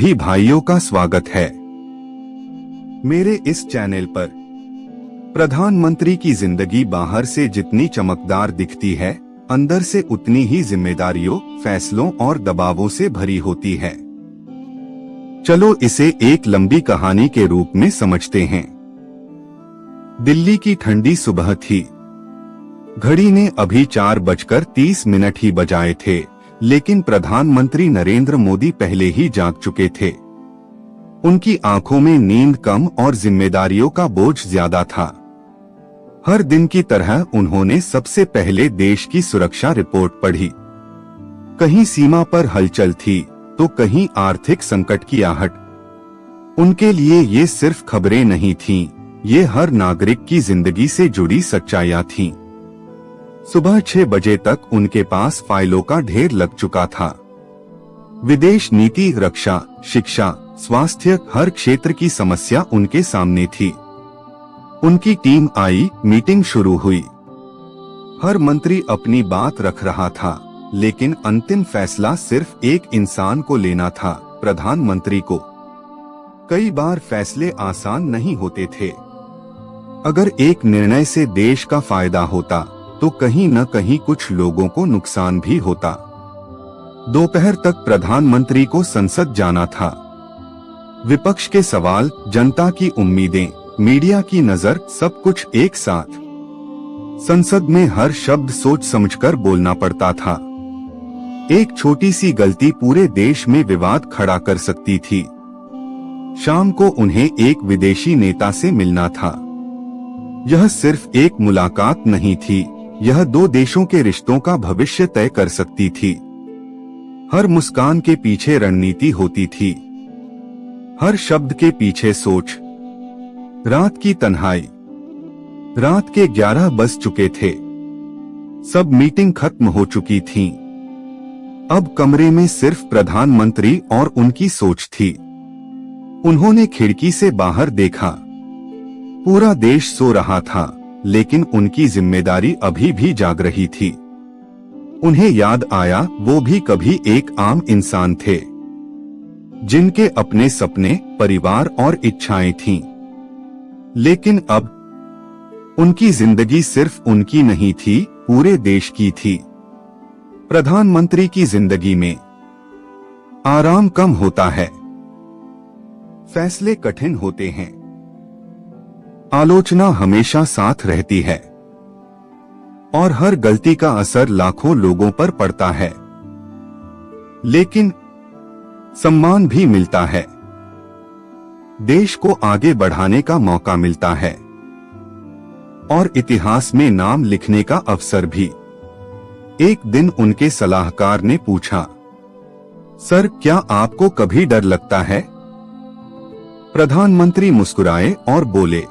सभी भाइयों का स्वागत है मेरे इस चैनल पर। प्रधानमंत्री की जिंदगी बाहर से जितनी चमकदार दिखती है, अंदर से उतनी ही जिम्मेदारियों, फैसलों और दबावों से भरी होती है। चलो इसे एक लंबी कहानी के रूप में समझते हैं। दिल्ली की ठंडी सुबह थी। घड़ी ने अभी 4:30 ही बजाए थे, लेकिन प्रधानमंत्री नरेंद्र मोदी पहले ही जाग चुके थे। उनकी आंखों में नींद कम और जिम्मेदारियों का बोझ ज्यादा था। हर दिन की तरह उन्होंने सबसे पहले देश की सुरक्षा रिपोर्ट पढ़ी। कहीं सीमा पर हलचल थी तो कहीं आर्थिक संकट की आहट। उनके लिए ये सिर्फ खबरें नहीं थीं, ये हर नागरिक की जिंदगी से जुड़ी सच्चाइयां थीं। सुबह 6 बजे तक उनके पास फाइलों का ढेर लग चुका था। विदेश नीति, रक्षा, शिक्षा, स्वास्थ्य, हर क्षेत्र की समस्या उनके सामने थी। उनकी टीम आई, मीटिंग शुरू हुई। हर मंत्री अपनी बात रख रहा था, लेकिन अंतिम फैसला सिर्फ एक इंसान को लेना था, प्रधानमंत्री को। कई बार फैसले आसान नहीं होते थे। अगर एक निर्णय से देश का फायदा होता तो कहीं न कहीं कुछ लोगों को नुकसान भी होता। दोपहर तक प्रधानमंत्री को संसद जाना था। विपक्ष के सवाल, जनता की उम्मीदें, मीडिया की नजर, सब कुछ एक साथ। संसद में हर शब्द सोच समझकर बोलना पड़ता था। एक छोटी सी गलती पूरे देश में विवाद खड़ा कर सकती थी। शाम को उन्हें एक विदेशी नेता से मिलना था। यह सिर्फ एक मुलाकात नहीं थी, यह 2 देशों के रिश्तों का भविष्य तय कर सकती थी। हर मुस्कान के पीछे रणनीति होती थी, हर शब्द के पीछे सोच। रात की तन्हाई। रात के 11 बज चुके थे। सब मीटिंग खत्म हो चुकी थी। अब कमरे में सिर्फ प्रधानमंत्री और उनकी सोच थी। उन्होंने खिड़की से बाहर देखा। पूरा देश सो रहा था, लेकिन उनकी जिम्मेदारी अभी भी जाग रही थी। उन्हें याद आया वो भी कभी एक आम इंसान थे, जिनके अपने सपने, परिवार और इच्छाएं थीं। लेकिन अब उनकी जिंदगी सिर्फ उनकी नहीं थी, पूरे देश की थी। प्रधानमंत्री की जिंदगी में आराम कम होता है, फैसले कठिन होते हैं, आलोचना हमेशा साथ रहती है, और हर गलती का असर लाखों लोगों पर पड़ता है। लेकिन सम्मान भी मिलता है, देश को आगे बढ़ाने का मौका मिलता है, और इतिहास में नाम लिखने का अवसर भी। एक दिन उनके सलाहकार ने पूछा, सर, क्या आपको कभी डर लगता है? प्रधानमंत्री मुस्कुराए और बोले,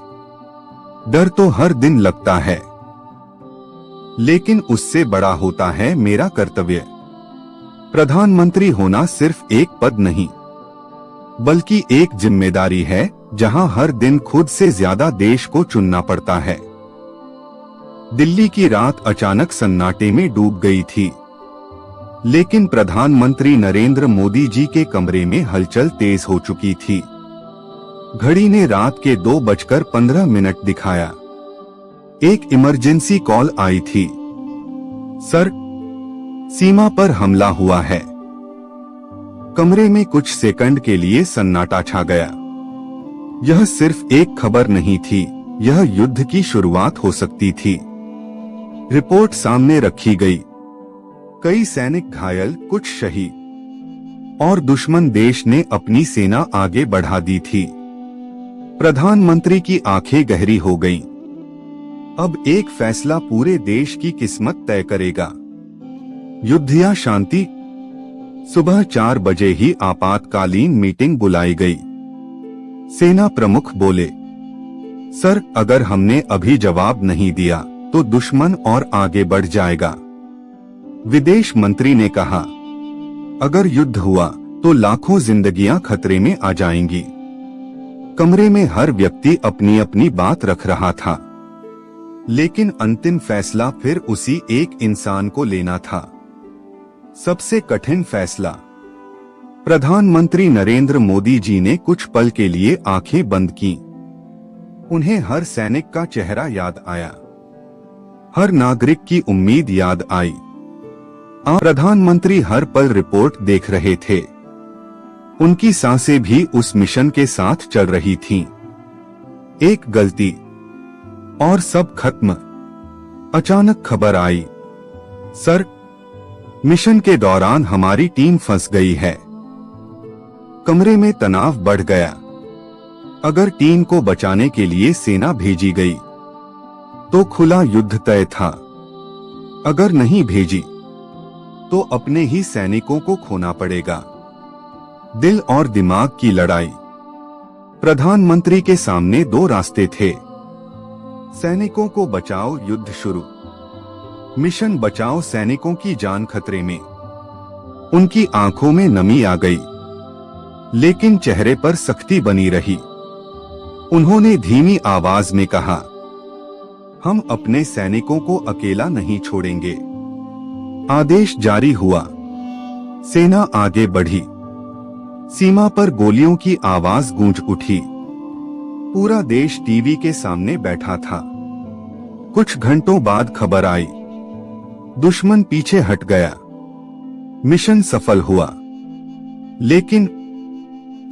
डर तो हर दिन लगता है, लेकिन उससे बड़ा होता है मेरा कर्तव्य। प्रधानमंत्री होना सिर्फ एक पद नहीं, बल्कि एक जिम्मेदारी है, जहां हर दिन खुद से ज्यादा देश को चुनना पड़ता है। दिल्ली की रात अचानक सन्नाटे में डूब गई थी, लेकिन प्रधानमंत्री नरेंद्र मोदी जी के कमरे में हलचल तेज हो चुकी थी। घड़ी ने रात के 2:15 दिखाया। एक इमरजेंसी कॉल आई थी। सर, सीमा पर हमला हुआ है। कमरे में कुछ सेकंड के लिए सन्नाटा छा गया। यह सिर्फ एक खबर नहीं थी, यह युद्ध की शुरुआत हो सकती थी। रिपोर्ट सामने रखी गई। कई सैनिक घायल, कुछ शहीद, और दुश्मन देश ने अपनी सेना आगे बढ़ा दी थी। प्रधानमंत्री की आंखें गहरी हो गईं। अब एक फैसला पूरे देश की किस्मत तय करेगा, युद्ध या शांति। सुबह 4 बजे ही आपातकालीन मीटिंग बुलाई गई। सेना प्रमुख बोले, सर, अगर हमने अभी जवाब नहीं दिया तो दुश्मन और आगे बढ़ जाएगा। विदेश मंत्री ने कहा, अगर युद्ध हुआ तो लाखों जिंदगियां खतरे में आ जाएंगी। कमरे में हर व्यक्ति अपनी अपनी बात रख रहा था, लेकिन अंतिम फैसला फिर उसी एक इंसान को लेना था। सबसे कठिन फैसला। प्रधानमंत्री नरेंद्र मोदी जी ने कुछ पल के लिए आंखें बंद की। उन्हें हर सैनिक का चेहरा याद आया, हर नागरिक की उम्मीद याद आई। प्रधानमंत्री हर पल रिपोर्ट देख रहे थे। उनकी सांसें भी उस मिशन के साथ चल रही थीं। एक गलती और सब खत्म। अचानक खबर आई, सर, मिशन के दौरान हमारी टीम फंस गई है। कमरे में तनाव बढ़ गया। अगर टीम को बचाने के लिए सेना भेजी गई तो खुला युद्ध तय था। अगर नहीं भेजी तो अपने ही सैनिकों को खोना पड़ेगा। दिल और दिमाग की लड़ाई। प्रधानमंत्री के सामने दो रास्ते थे। सैनिकों को बचाओ, युद्ध शुरू। मिशन बचाओ, सैनिकों की जान खतरे में। उनकी आंखों में नमी आ गई, लेकिन चेहरे पर सख्ती बनी रही। उन्होंने धीमी आवाज में कहा, हम अपने सैनिकों को अकेला नहीं छोड़ेंगे। आदेश जारी हुआ। सेना आगे बढ़ी। सीमा पर गोलियों की आवाज गूंज उठी। पूरा देश टीवी के सामने बैठा था। कुछ घंटों बाद खबर आई, दुश्मन पीछे हट गया। मिशन सफल हुआ, लेकिन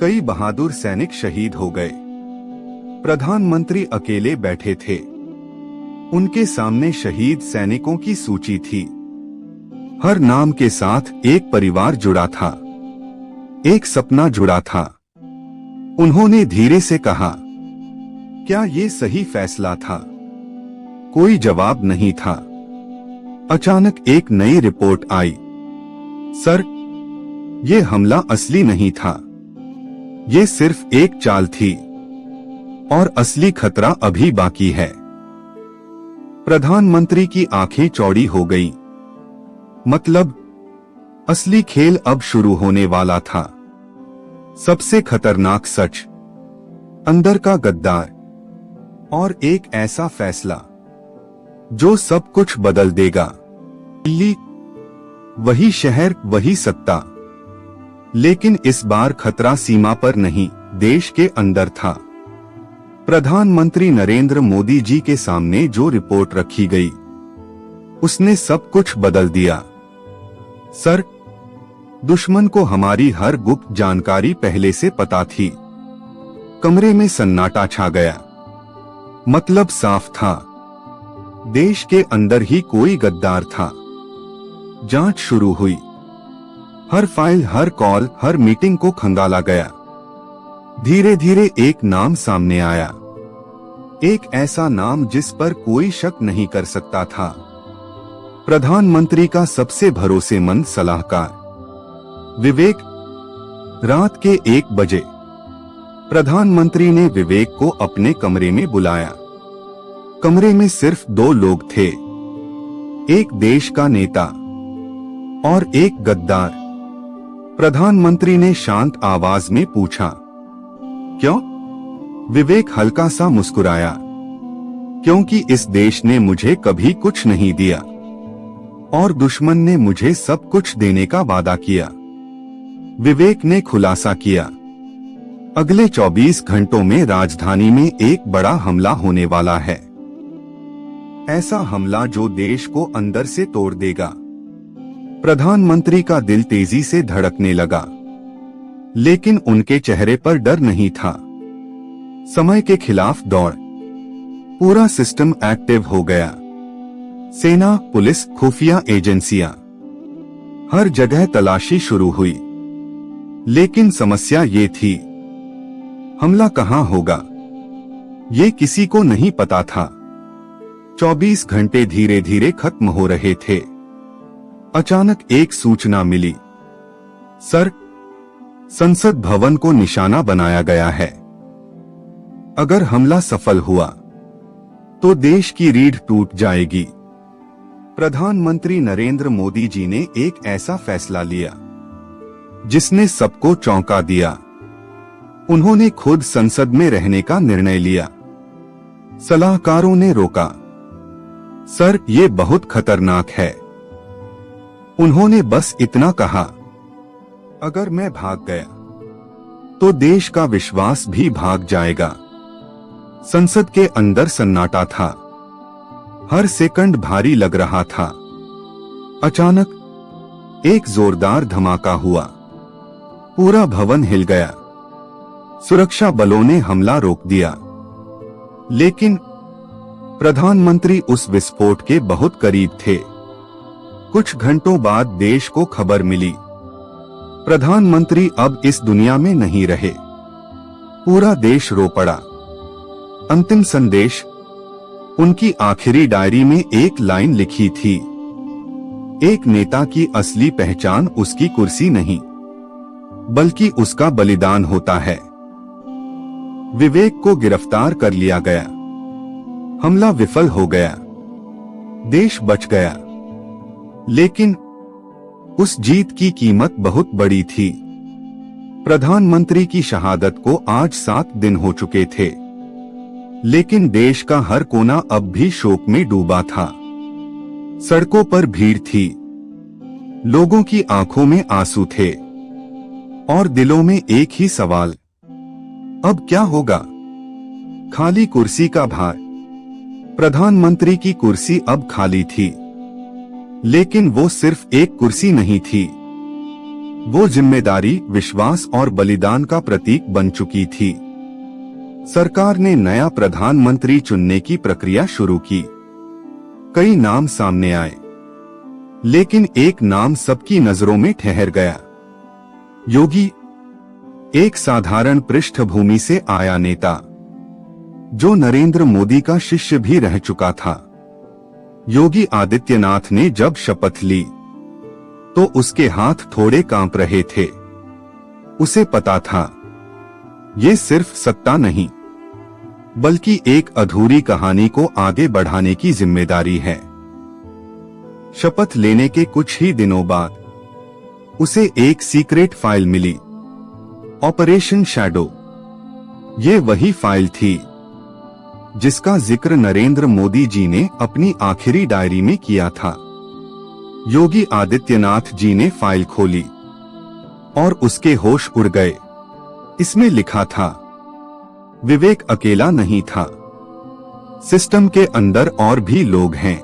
कई बहादुर सैनिक शहीद हो गए। प्रधानमंत्री अकेले बैठे थे। उनके सामने शहीद सैनिकों की सूची थी। हर नाम के साथ एक परिवार जुड़ा था, एक सपना जुड़ा था। उन्होंने धीरे से कहा, क्या ये सही फैसला था? कोई जवाब नहीं था। अचानक एक नई रिपोर्ट आई, सर, ये हमला असली नहीं था। ये सिर्फ एक चाल थी और असली खतरा अभी बाकी है। प्रधानमंत्री की आंखें चौड़ी हो गईं। मतलब असली खेल अब शुरू होने वाला था। सबसे खतरनाक सच, अंदर का गद्दार, और एक ऐसा फैसला जो सब कुछ बदल देगा। दिल्ली, वही शहर, वही सत्ता। लेकिन इस बार खतरा सीमा पर नहीं, देश के अंदर था। प्रधानमंत्री नरेंद्र मोदी जी के सामने जो रिपोर्ट रखी गई, उसने सब कुछ बदल दिया। सर, दुश्मन को हमारी हर गुप्त जानकारी पहले से पता थी। कमरे में सन्नाटा छा गया। मतलब साफ था, देश के अंदर ही कोई गद्दार था। जांच शुरू हुई। हर फाइल, हर कॉल, हर मीटिंग को खंगाला गया। धीरे धीरे एक नाम सामने आया, एक ऐसा नाम जिस पर कोई शक नहीं कर सकता था। प्रधानमंत्री का सबसे भरोसेमंद सलाहकार विवेक। रात के 1 बजे प्रधानमंत्री ने विवेक को अपने कमरे में बुलाया। कमरे में सिर्फ 2 लोग थे, एक देश का नेता और एक गद्दार। प्रधानमंत्री ने शांत आवाज में पूछा, क्यों? विवेक हल्का सा मुस्कुराया, क्योंकि इस देश ने मुझे कभी कुछ नहीं दिया और दुश्मन ने मुझे सब कुछ देने का वादा किया। विवेक ने खुलासा किया, अगले 24 घंटों में राजधानी में एक बड़ा हमला होने वाला है। ऐसा हमला जो देश को अंदर से तोड़ देगा। प्रधानमंत्री का दिल तेजी से धड़कने लगा, लेकिन उनके चेहरे पर डर नहीं था। समय के खिलाफ दौड़। पूरा सिस्टम एक्टिव हो गया। सेना, पुलिस, खुफिया एजेंसियां, हर जगह तलाशी शुरू हुई। लेकिन समस्या ये थी, हमला कहां होगा, ये किसी को नहीं पता था। 24 घंटे धीरे धीरे खत्म हो रहे थे। अचानक एक सूचना मिली, सर, संसद भवन को निशाना बनाया गया है। अगर हमला सफल हुआ तो देश की रीढ़ टूट जाएगी। प्रधानमंत्री नरेंद्र मोदी जी ने एक ऐसा फैसला लिया जिसने सबको चौंका दिया। उन्होंने खुद संसद में रहने का निर्णय लिया। सलाहकारों ने रोका, सर, ये बहुत खतरनाक है। उन्होंने बस इतना कहा, अगर मैं भाग गया तो देश का विश्वास भी भाग जाएगा। संसद के अंदर सन्नाटा था, हर सेकंड भारी लग रहा था। अचानक एक जोरदार धमाका हुआ, पूरा भवन हिल गया। सुरक्षा बलों ने हमला रोक दिया, लेकिन प्रधानमंत्री उस विस्फोट के बहुत करीब थे। कुछ घंटों बाद देश को खबर मिली, प्रधानमंत्री अब इस दुनिया में नहीं रहे। पूरा देश रो पड़ा। अंतिम संदेश, उनकी आखिरी डायरी में एक लाइन लिखी थी, एक नेता की असली पहचान उसकी कुर्सी नहीं, बल्कि उसका बलिदान होता है। विवेक को गिरफ्तार कर लिया गया, हमला विफल हो गया, देश बच गया। लेकिन उस जीत की कीमत बहुत बड़ी थी। प्रधानमंत्री की शहादत को आज 7 दिन हो चुके थे, लेकिन देश का हर कोना अब भी शोक में डूबा था। सड़कों पर भीड़ थी, लोगों की आंखों में आंसू थे और दिलों में एक ही सवाल, अब क्या होगा? खाली कुर्सी का भार। प्रधानमंत्री की कुर्सी अब खाली थी, लेकिन वो सिर्फ एक कुर्सी नहीं थी, वो जिम्मेदारी, विश्वास और बलिदान का प्रतीक बन चुकी थी। सरकार ने नया प्रधानमंत्री चुनने की प्रक्रिया शुरू की। कई नाम सामने आए, लेकिन एक नाम सबकी नजरों में ठहर गया, योगी। एक साधारण पृष्ठभूमि से आया नेता, जो नरेंद्र मोदी का शिष्य भी रह चुका था। योगी आदित्यनाथ ने जब शपथ ली तो उसके हाथ थोड़े कांप रहे थे। उसे पता था, ये सिर्फ सत्ता नहीं, बल्कि एक अधूरी कहानी को आगे बढ़ाने की जिम्मेदारी है। शपथ लेने के कुछ ही दिनों बाद उसे एक सीक्रेट फाइल मिली, ऑपरेशन शैडो। ये वही फाइल थी जिसका जिक्र नरेंद्र मोदी जी ने अपनी आखिरी डायरी में किया था। योगी आदित्यनाथ जी ने फाइल खोली और उसके होश उड़ गए। इसमें लिखा था, विवेक अकेला नहीं था, सिस्टम के अंदर और भी लोग हैं।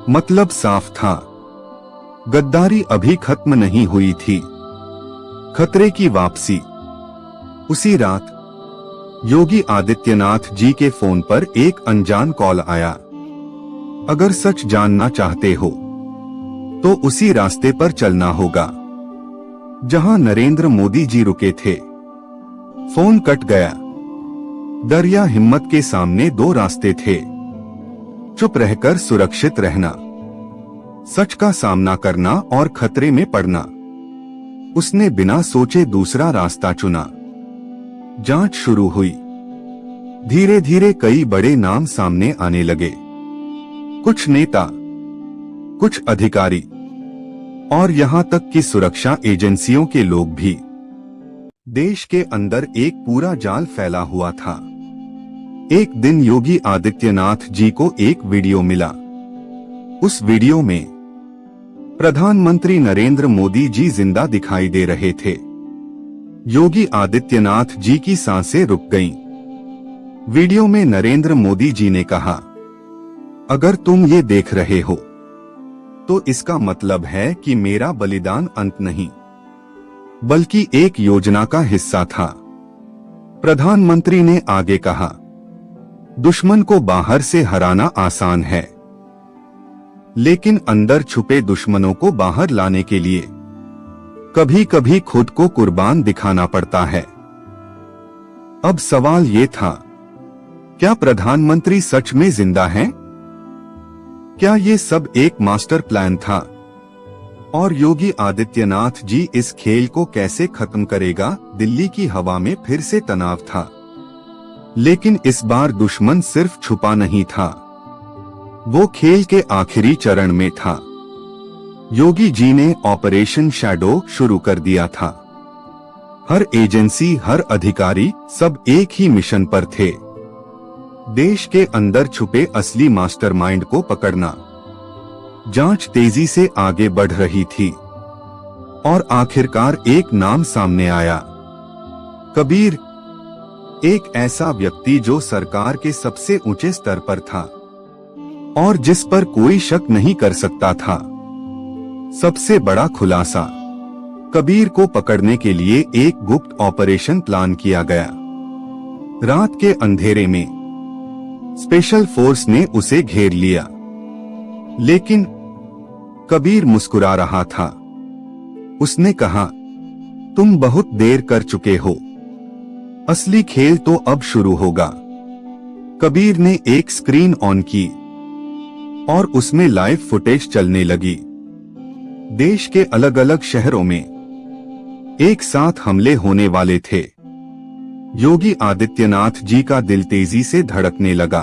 मतलब साफ था, गद्दारी अभी खत्म नहीं हुई थी, खतरे की वापसी। उसी रात योगी आदित्यनाथ जी के फोन पर एक अनजान कॉल आया। अगर सच जानना चाहते हो तो उसी रास्ते पर चलना होगा जहां नरेंद्र मोदी जी रुके थे। फोन कट गया। डर या हिम्मत के सामने 2 रास्ते थे, चुप रहकर सुरक्षित रहना, सच का सामना करना और खतरे में पड़ना। उसने बिना सोचे दूसरा रास्ता चुना। जांच शुरू हुई। धीरे धीरे कई बड़े नाम सामने आने लगे, कुछ नेता, कुछ अधिकारी और यहां तक कि सुरक्षा एजेंसियों के लोग भी। देश के अंदर एक पूरा जाल फैला हुआ था। एक दिन योगी आदित्यनाथ जी को एक वीडियो मिला। उस वीडियो में प्रधानमंत्री नरेंद्र मोदी जी जिंदा दिखाई दे रहे थे। योगी आदित्यनाथ जी की सांसें रुक गईं। वीडियो में नरेंद्र मोदी जी ने कहा, अगर तुम ये देख रहे हो तो इसका मतलब है कि मेरा बलिदान अंत नहीं, बल्कि एक योजना का हिस्सा था। प्रधानमंत्री ने आगे कहा, दुश्मन को बाहर से हराना आसान है, लेकिन अंदर छुपे दुश्मनों को बाहर लाने के लिए कभी कभी खुद को कुर्बान दिखाना पड़ता है। अब सवाल ये था, क्या प्रधानमंत्री सच में जिंदा हैं? क्या ये सब एक मास्टर प्लान था? और योगी आदित्यनाथ जी इस खेल को कैसे खत्म करेगा? दिल्ली की हवा में फिर से तनाव था, लेकिन इस बार दुश्मन सिर्फ छुपा नहीं था, वो खेल के आखिरी चरण में था। योगी जी ने ऑपरेशन शैडो शुरू कर दिया था। हर एजेंसी, हर अधिकारी, सब एक ही मिशन पर थे, देश के अंदर छुपे असली मास्टरमाइंड को पकड़ना। जांच तेजी से आगे बढ़ रही थी और आखिरकार एक नाम सामने आया, कबीर। एक ऐसा व्यक्ति जो सरकार के सबसे ऊंचे स्तर पर था और जिस पर कोई शक नहीं कर सकता था। सबसे बड़ा खुलासा, कबीर को पकड़ने के लिए एक गुप्त ऑपरेशन प्लान किया गया। रात के अंधेरे में स्पेशल फोर्स ने उसे घेर लिया, लेकिन कबीर मुस्कुरा रहा था। उसने कहा, तुम बहुत देर कर चुके हो, असली खेल तो अब शुरू होगा। कबीर ने एक स्क्रीन ऑन की और उसमें लाइव फुटेज चलने लगी। देश के अलग अलग शहरों में एक साथ हमले होने वाले थे। योगी आदित्यनाथ जी का दिल तेजी से धड़कने लगा।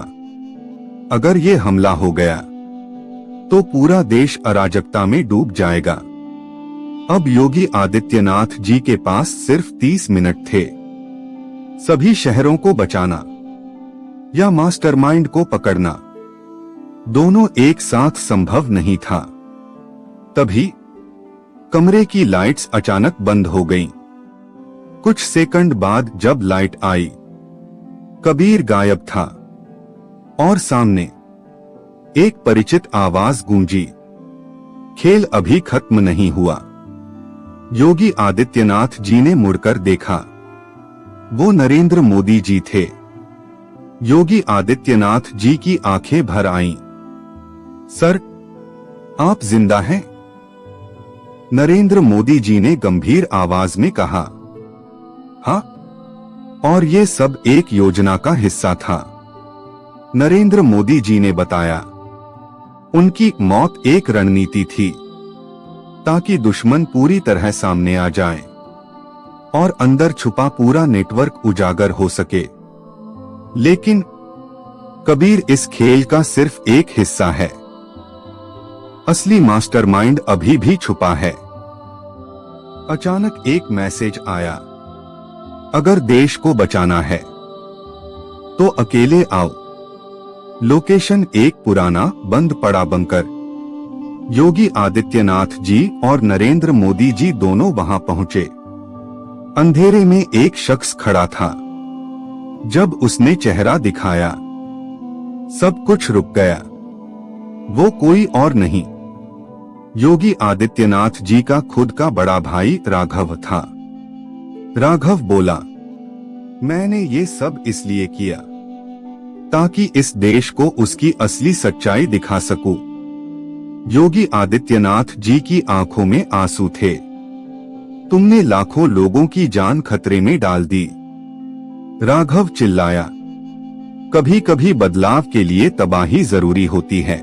अगर ये हमला हो गया तो पूरा देश अराजकता में डूब जाएगा। अब योगी आदित्यनाथ जी के पास सिर्फ 30 मिनट थे। सभी शहरों को बचाना या मास्टरमाइंड को पकड़ना, दोनों एक साथ संभव नहीं था। तभी कमरे की लाइट्स अचानक बंद हो गईं। कुछ सेकंड बाद जब लाइट आई, कबीर गायब था और सामने एक परिचित आवाज गूंजी, खेल अभी खत्म नहीं हुआ। योगी आदित्यनाथ जी ने मुड़कर देखा। वो नरेंद्र मोदी जी थे। योगी आदित्यनाथ जी की आंखें भर आईं। सर, आप जिंदा हैं? नरेंद्र मोदी जी ने गंभीर आवाज में कहा। हाँ, और ये सब एक योजना का हिस्सा था। नरेंद्र मोदी जी ने बताया, उनकी मौत एक रणनीति थी ताकि दुश्मन पूरी तरह सामने आ जाए और अंदर छुपा पूरा नेटवर्क उजागर हो सके। लेकिन कबीर इस खेल का सिर्फ एक हिस्सा है। असली मास्टरमाइंड अभी भी छुपा है। अचानक एक मैसेज आया, अगर देश को बचाना है तो अकेले आओ। लोकेशन एक पुराना बंद पड़ा बंकर। योगी आदित्यनाथ जी और नरेंद्र मोदी जी दोनों वहां पहुंचे। अंधेरे में एक शख्स खड़ा था। जब उसने चेहरा दिखाया, सब कुछ रुक गया। वो कोई और नहीं, योगी आदित्यनाथ जी का खुद का बड़ा भाई राघव था। राघव बोला, मैंने ये सब इसलिए किया ताकि इस देश को उसकी असली सच्चाई दिखा सकूं। योगी आदित्यनाथ जी की आंखों में आंसू थे। तुमने लाखों लोगों की जान खतरे में डाल दी। राघव चिल्लाया, कभी कभी बदलाव के लिए तबाही जरूरी होती है।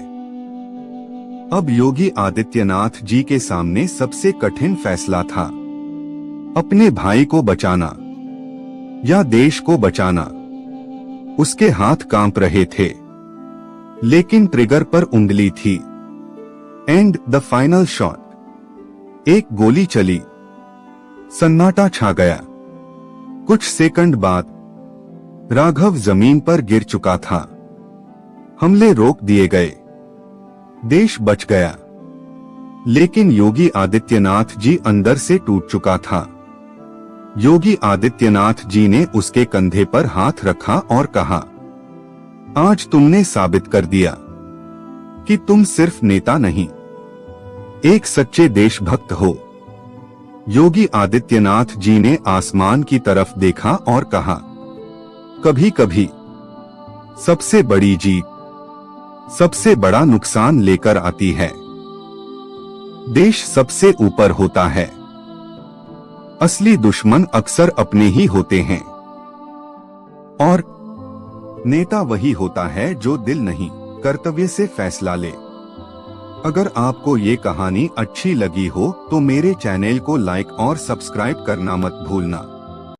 अब योगी आदित्यनाथ जी के सामने सबसे कठिन फैसला था, अपने भाई को बचाना या देश को बचाना। उसके हाथ कांप रहे थे, लेकिन ट्रिगर पर उंगली थी। And the final shot. एक गोली चली, सन्नाटा छा गया। कुछ सेकंड बाद राघव जमीन पर गिर चुका था। हमले रोक दिए गए, देश बच गया। लेकिन योगी आदित्यनाथ जी अंदर से टूट चुका था। योगी आदित्यनाथ जी ने उसके कंधे पर हाथ रखा और कहा, आज तुमने साबित कर दिया कि तुम सिर्फ नेता नहीं, एक सच्चे देशभक्त हो। योगी आदित्यनाथ जी ने आसमान की तरफ देखा और कहा, कभी कभी सबसे बड़ी जीत सबसे बड़ा नुकसान लेकर आती है। देश सबसे ऊपर होता है, असली दुश्मन अक्सर अपने ही होते हैं। और नेता वही होता है जो दिल नहीं, कर्तव्य से फैसला ले। अगर आपको ये कहानी अच्छी लगी हो तो मेरे चैनल को लाइक और सब्सक्राइब करना मत भूलना।